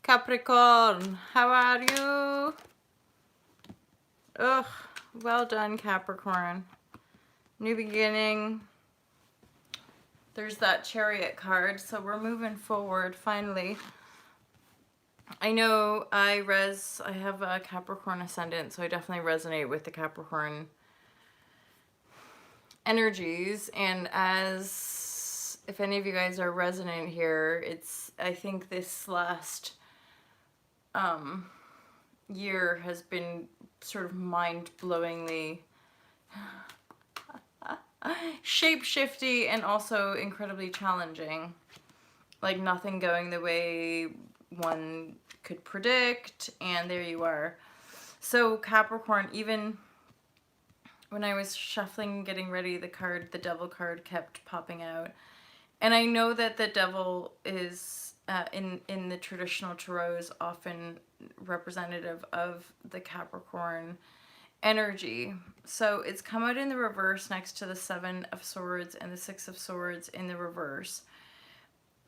Capricorn, how are you? Ugh, well done, Capricorn. New beginning. There's that Chariot card, so we're moving forward finally. I know I have a Capricorn ascendant, so I definitely resonate with the Capricorn energies. And as if any of you guys are resonant here, I think this last year has been sort of mind-blowingly shape-shifty and also incredibly challenging. Like nothing going the way one could predict, and there you are. So Capricorn, even when I was shuffling, getting ready, the devil card kept popping out. And I know that the devil is, in the traditional tarot, is often representative of the Capricorn energy. So it's come out in the reverse next to the Seven of Swords and the Six of Swords in the reverse.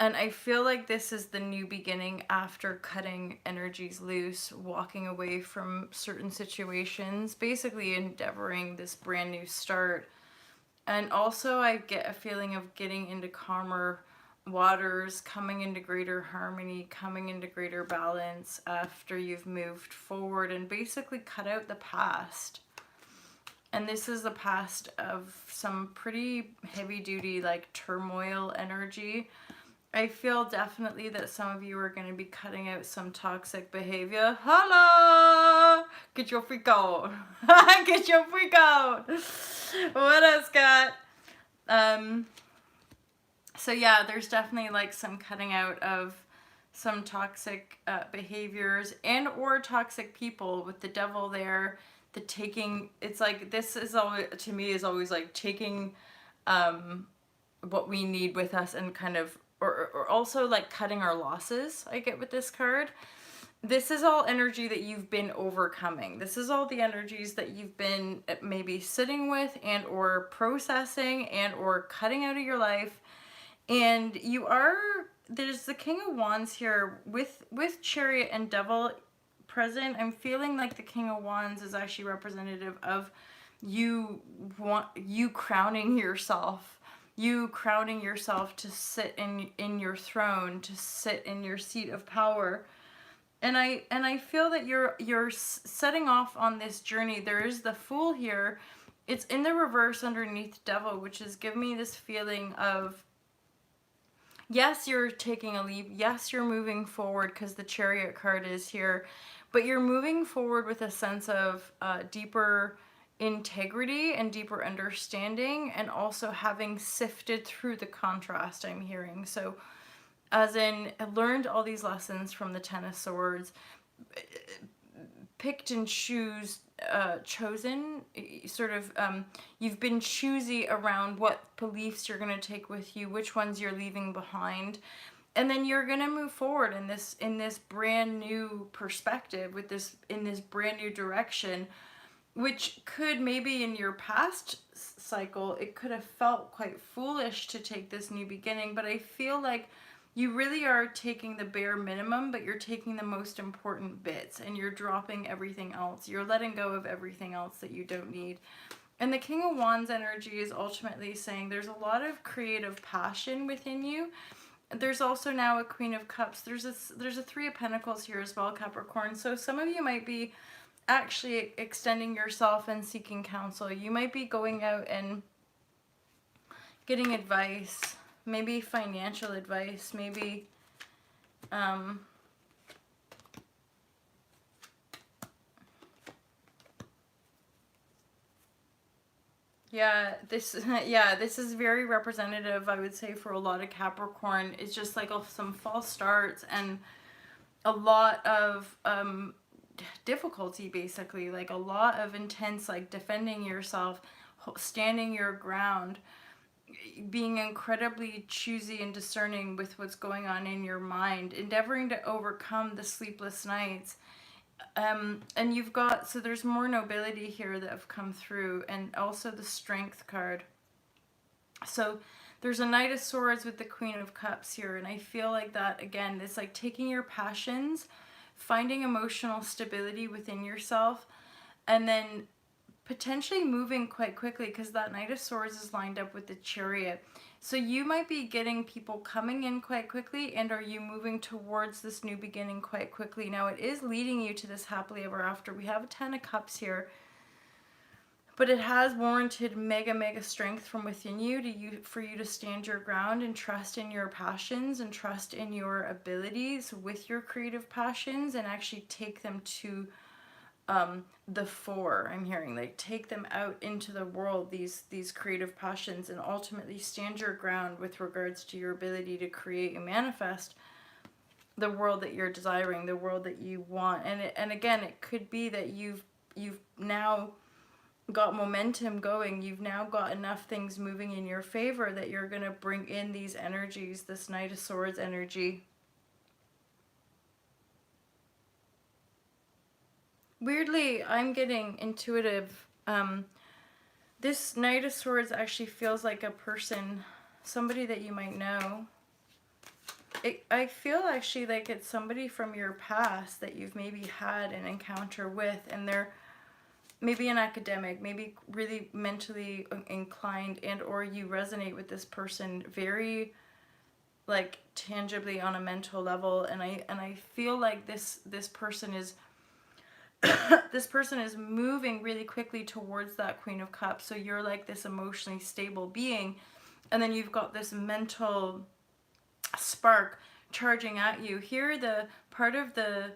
And I feel like this is the new beginning after cutting energies loose, walking away from certain situations, basically endeavoring this brand new start. And also I get a feeling of getting into calmer waters, coming into greater harmony, coming into greater balance after you've moved forward and basically cut out the past. And this is the past of some pretty heavy duty like turmoil energy. I feel definitely that some of you are going to be cutting out some toxic behavior. Hello! Get your freak out. Get your freak out. What else, Scott? So yeah, there's definitely like some cutting out of some toxic behaviors and or toxic people with the devil there. The taking, it's like this is always, to me, is always like taking what we need with us and kind of or also like cutting our losses. I get with this card. This is all energy that you've been overcoming. This is all the energies that you've been maybe sitting with and or processing and or cutting out of your life. And there's the King of Wands here with Chariot and Devil present. I'm feeling like the King of Wands is actually representative of you crowning yourself. You crowning yourself to sit in your throne, to sit in your seat of power. And I feel that you're setting off on this journey. There is the Fool here. It's in the reverse underneath Devil, which is giving me this feeling of, yes, you're taking a leap. Yes, you're moving forward because the Chariot card is here. But you're moving forward with a sense of deeper integrity and deeper understanding, and also having sifted through the contrast I'm hearing. So as in, I learned all these lessons from the Ten of Swords, picked and chosen, sort of, you've been choosy around what beliefs you're going to take with you, which ones you're leaving behind. And then you're going to move forward in this brand new perspective, in this brand new direction, which could maybe in your past cycle, it could have felt quite foolish to take this new beginning. But I feel like you really are taking the bare minimum, but you're taking the most important bits and you're dropping everything else. You're letting go of everything else that you don't need. And the King of Wands energy is ultimately saying there's a lot of creative passion within you. There's also now a Queen of Cups. There's a Three of Pentacles here as well, Capricorn. So some of you might be actually extending yourself and seeking counsel. You might be going out and getting advice, maybe financial advice, maybe this is very representative, I would say, for a lot of Capricorn. It's just like some false starts and a lot of difficulty, basically, like a lot of intense, like defending yourself, standing your ground, being incredibly choosy and discerning with what's going on in your mind, endeavoring to overcome the sleepless nights. And you've got, so there's more nobility here that have come through, and also the Strength card. So There's a Knight of Swords with the Queen of Cups here, and I feel like that, again, it's like taking your passions, finding emotional stability within yourself, and then potentially moving quite quickly, because that Knight of Swords is lined up with the Chariot. So you might be getting people coming in quite quickly, and are you moving towards this new beginning quite quickly. Now it is leading you to this happily ever after. We have a Ten of Cups here, but it has warranted mega strength from within you for you to stand your ground and trust in your passions and trust in your abilities with your creative passions, and actually take them to the fore. I'm hearing, like, take them out into the world, these creative passions, and ultimately stand your ground with regards to your ability to create and manifest the world that you're desiring, the world that you want. And again, it could be that you've now got momentum going, you've now got enough things moving in your favor that you're going to bring in these energies, this Knight of Swords energy. Weirdly, I'm getting intuitive. This Knight of Swords actually feels like a person, somebody that you might know. I feel actually like it's somebody from your past that you've maybe had an encounter with, and they're maybe an academic, maybe really mentally inclined, and or you resonate with this person very, like, tangibly on a mental level. And I feel like this person is this person is moving really quickly towards that Queen of Cups. So you're like this emotionally stable being, and then you've got this mental spark charging at you. Here, the part of the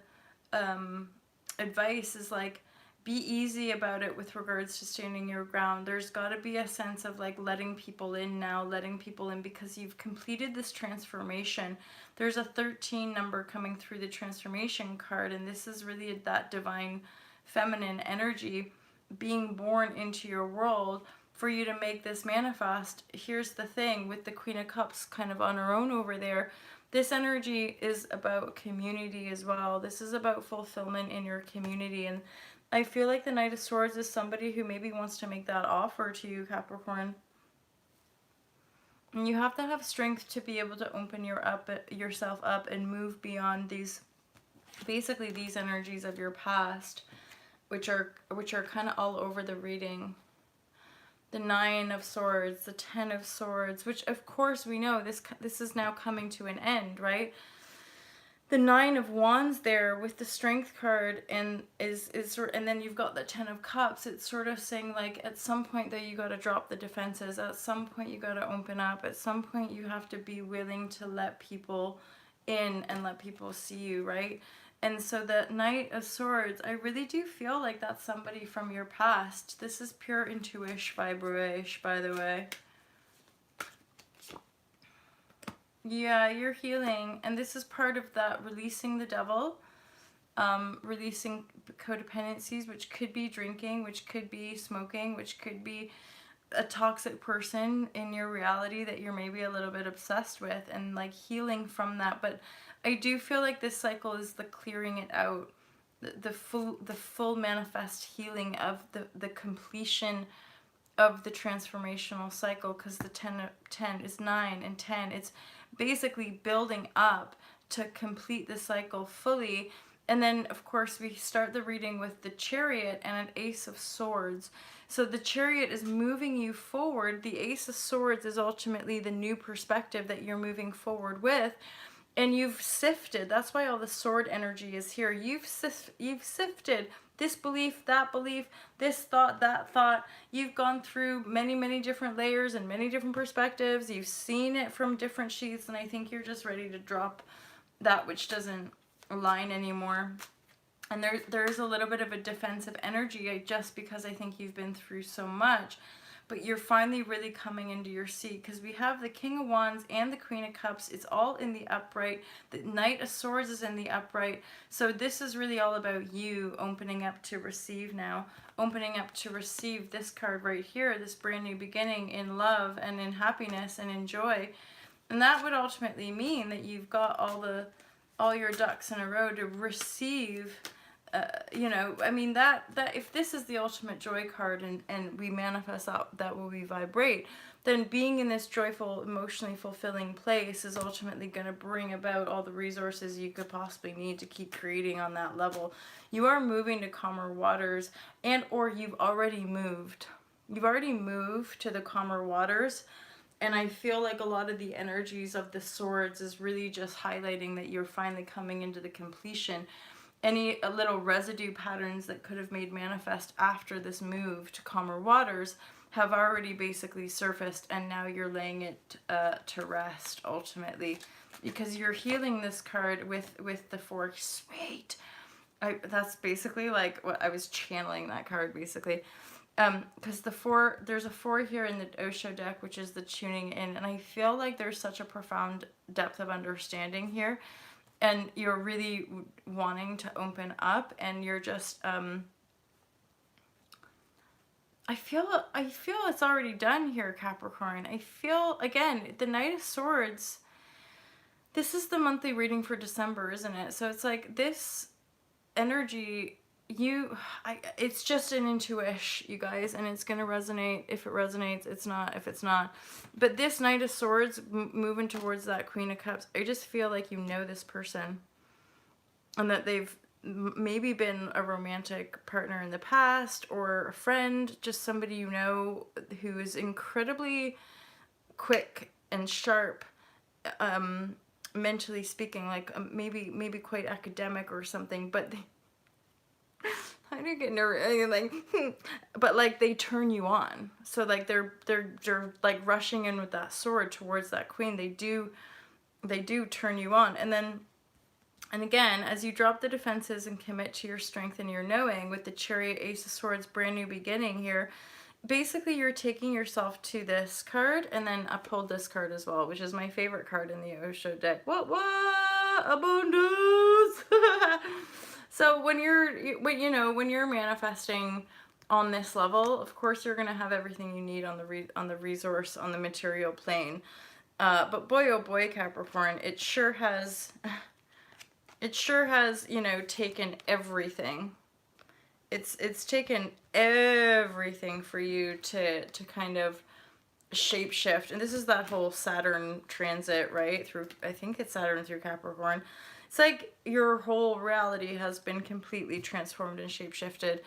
advice is like, be easy about it with regards to standing your ground. There's got to be a sense of like letting people in now, letting people in, because you've completed this transformation. There's a 13 number coming through the transformation card, and this is really that divine feminine energy being born into your world for you to make this manifest. Here's the thing with the Queen of Cups kind of on her own over there. This energy is about community as well. This is about fulfillment in your community. And I feel like the Knight of Swords is somebody who maybe wants to make that offer to you, Capricorn. And you have to have strength to be able to open yourself up and move beyond these, basically these energies of your past, which are kind of all over the reading. The Nine of Swords, the Ten of Swords, which of course we know this is now coming to an end, right? The Nine of Wands there with the Strength card, and and then you've got the Ten of Cups. It's sort of saying like, at some point though, you got to drop the defenses. At some point you got to open up. At some point you have to be willing to let people in and let people see you, right? And so the Knight of Swords, I really do feel like that's somebody from your past. This is pure intuition, vibrashe, by the way. Yeah, you're healing, and this is part of that releasing the devil, releasing codependencies, which could be drinking, which could be smoking, which could be a toxic person in your reality that you're maybe a little bit obsessed with, and like healing from that. But I do feel like this cycle is the clearing it out, the full manifest healing of the completion of the transformational cycle, because the 10 is 9 and 10. It's basically building up to complete the cycle fully. And then of course we start the reading with the Chariot and an Ace of Swords. So the Chariot is moving you forward. The Ace of Swords is ultimately the new perspective that you're moving forward with. And you've sifted. That's why all the sword energy is here. You've sifted this belief, that belief, this thought, that thought. You've gone through many different layers and many different perspectives. You've seen it from different sheets, and I think you're just ready to drop that which doesn't align anymore. And there's a little bit of a defensive energy, just because I think you've been through so much. But you're finally really coming into your seat, because we have the King of Wands and the Queen of Cups. It's all in the upright. The Knight of Swords is in the upright. So this is really all about you opening up to receive now. Opening up to receive this card right here, this brand new beginning in love and in happiness and in joy. And that would ultimately mean that you've got all your ducks in a row to receive. You know, I mean, that if this is the ultimate joy card, and we manifest that will we vibrate, then being in this joyful, emotionally fulfilling place is ultimately going to bring about all the resources you could possibly need to keep creating on that level. You are moving to calmer waters, and or you've already moved. You've already moved to the calmer waters, and I feel like a lot of the energies of the swords is really just highlighting that you're finally coming into the completion. Any little residue patterns that could have made manifest after this move to calmer waters have already basically surfaced, and now you're laying it to rest ultimately, because you're healing this card with the four. Sweet. That's basically like what I was channeling that card basically, because there's a 4 here in the Osho deck, which is the tuning in, and I feel like there's such a profound depth of understanding here, and you're really wanting to open up, and you're just I feel it's already done here, Capricorn. I feel, again, the Knight of Swords, this is the monthly reading for December, isn't it? So it's like this energy, it's just an intuition, you guys, and it's going to resonate. If it resonates, it's not. If it's not. But this Knight of Swords moving towards that Queen of Cups, I just feel like you know this person, and that they've maybe been a romantic partner in the past, or a friend, just somebody you know who is incredibly quick and sharp, mentally speaking, like maybe quite academic or something, but I do get nervous, like, but like they turn you on. So like they're like rushing in with that sword towards that queen. They do turn you on, and again, as you drop the defenses and commit to your strength and your knowing, with the Chariot, Ace of Swords, brand new beginning here, basically you're taking yourself to this card, and then I pulled this card as well, which is my favorite card in the Osho deck. What? Abundance! So when you're manifesting on this level, of course you're going to have everything you need on the resource, on the material plane. But boy, oh boy, Capricorn, it sure has... It sure has, taken everything. It's taken everything for you to kind of shapeshift. And this is that whole Saturn transit, right? I think it's Saturn through Capricorn. It's like your whole reality has been completely transformed and shapeshifted.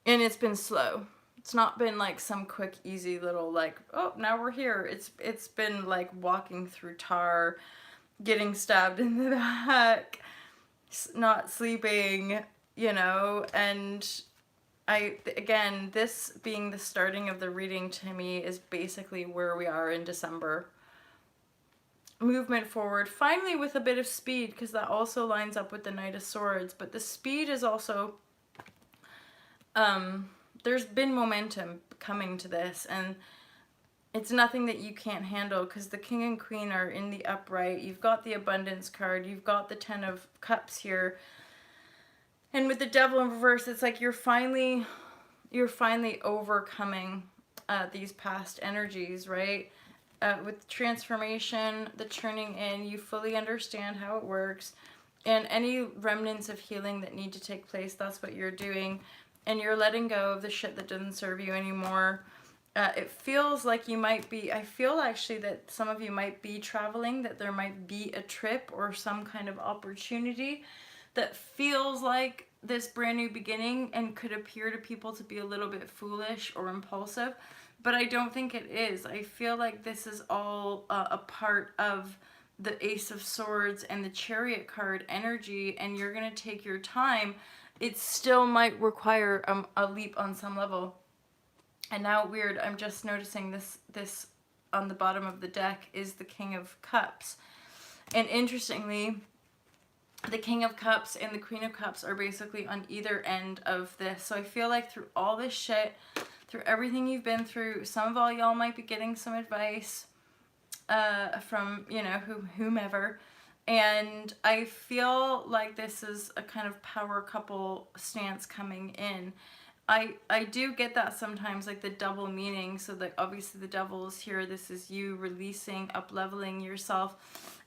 And it's been slow. It's not been like some quick, easy little like, oh, now we're here. It's been like walking through tar, getting stabbed in the back, not sleeping, and again, this being the starting of the reading to me is basically where we are in December. Movement forward, finally, with a bit of speed, because that also lines up with the Knight of Swords, but the speed is also, there's been momentum coming to this, and it's nothing that you can't handle, because the King and Queen are in the upright. You've got the Abundance card. You've got the Ten of Cups here. And with the Devil in reverse, it's like you're finally overcoming these past energies, right? With transformation, the turning in, you fully understand how it works. And any remnants of healing that need to take place, that's what you're doing. And you're letting go of the shit that doesn't serve you anymore. It feels like you might be, I feel actually that some of you might be traveling, that there might be a trip or some kind of opportunity that feels like this brand new beginning and could appear to people to be a little bit foolish or impulsive, but I don't think it is. I feel like this is all a part of the Ace of Swords and the Chariot card energy, and you're going to take your time. It still might require a leap on some level. And now, weird, I'm just noticing this on the bottom of the deck is the King of Cups. And interestingly, the King of Cups and the Queen of Cups are basically on either end of this. So I feel like through all this shit, through everything you've been through, some of all y'all might be getting some advice from, whomever. And I feel like this is a kind of power couple stance coming in. I do get that sometimes, like the double meaning. So like obviously the Devil is here. This is you releasing, up-leveling yourself.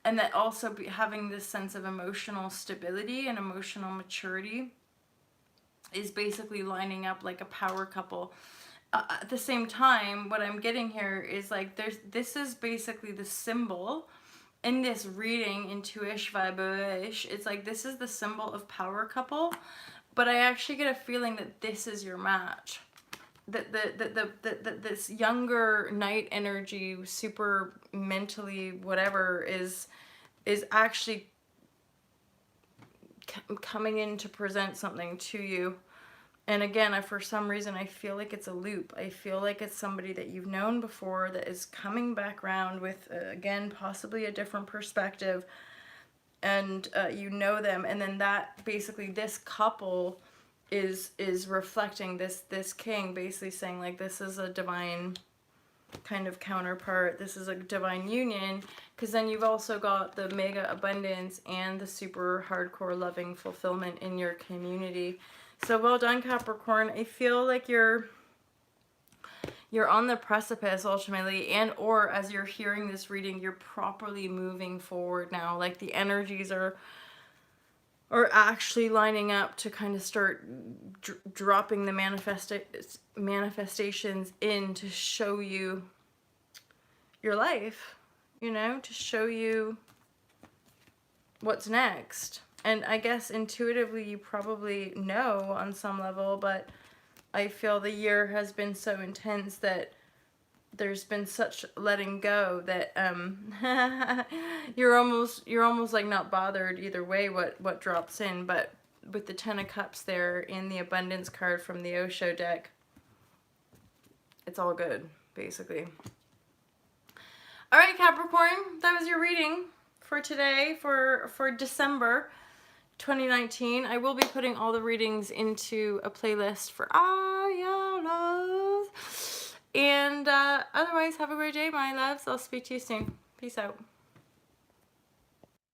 And that also having this sense of emotional stability and emotional maturity is basically lining up like a power couple. at the same time, what I'm getting here is like this is basically the symbol in this reading, intuish, vibrashe. It's like this is the symbol of power couple, but I actually get a feeling that this is your match. That this younger knight energy, super mentally whatever, is actually coming in to present something to you. And again, for some reason, I feel like it's a loop. I feel like it's somebody that you've known before that is coming back around with, again, possibly a different perspective. And you know them. And then that, basically, this couple is reflecting this king, basically saying, like, this is a divine kind of counterpart. This is a divine union. Because then you've also got the mega abundance and the super hardcore loving fulfillment in your community. So well done, Capricorn. I feel like you're on the precipice ultimately, and or as you're hearing this reading, you're properly moving forward now. Like the energies are actually lining up to kind of start dropping the manifestations in to show you your life, you know, to show you what's next. And I guess intuitively you probably know on some level, but I feel the year has been so intense that there's been such letting go that you're almost like not bothered either way what drops in. But with the Ten of Cups there in the Abundance card from the Osho deck, it's all good, basically. All right, Capricorn, that was your reading for today, for December 2019. I will be putting all the readings into a playlist for all your love. And otherwise, have a great day, my loves. I'll speak to you soon. Peace out.